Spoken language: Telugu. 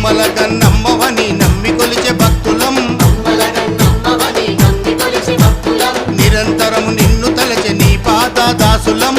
అమ్మలగన్నమ్మవని నమ్మి కొలిచే భక్తులం నిరంతరము నిన్ను తలచె నీ పాద దాసులం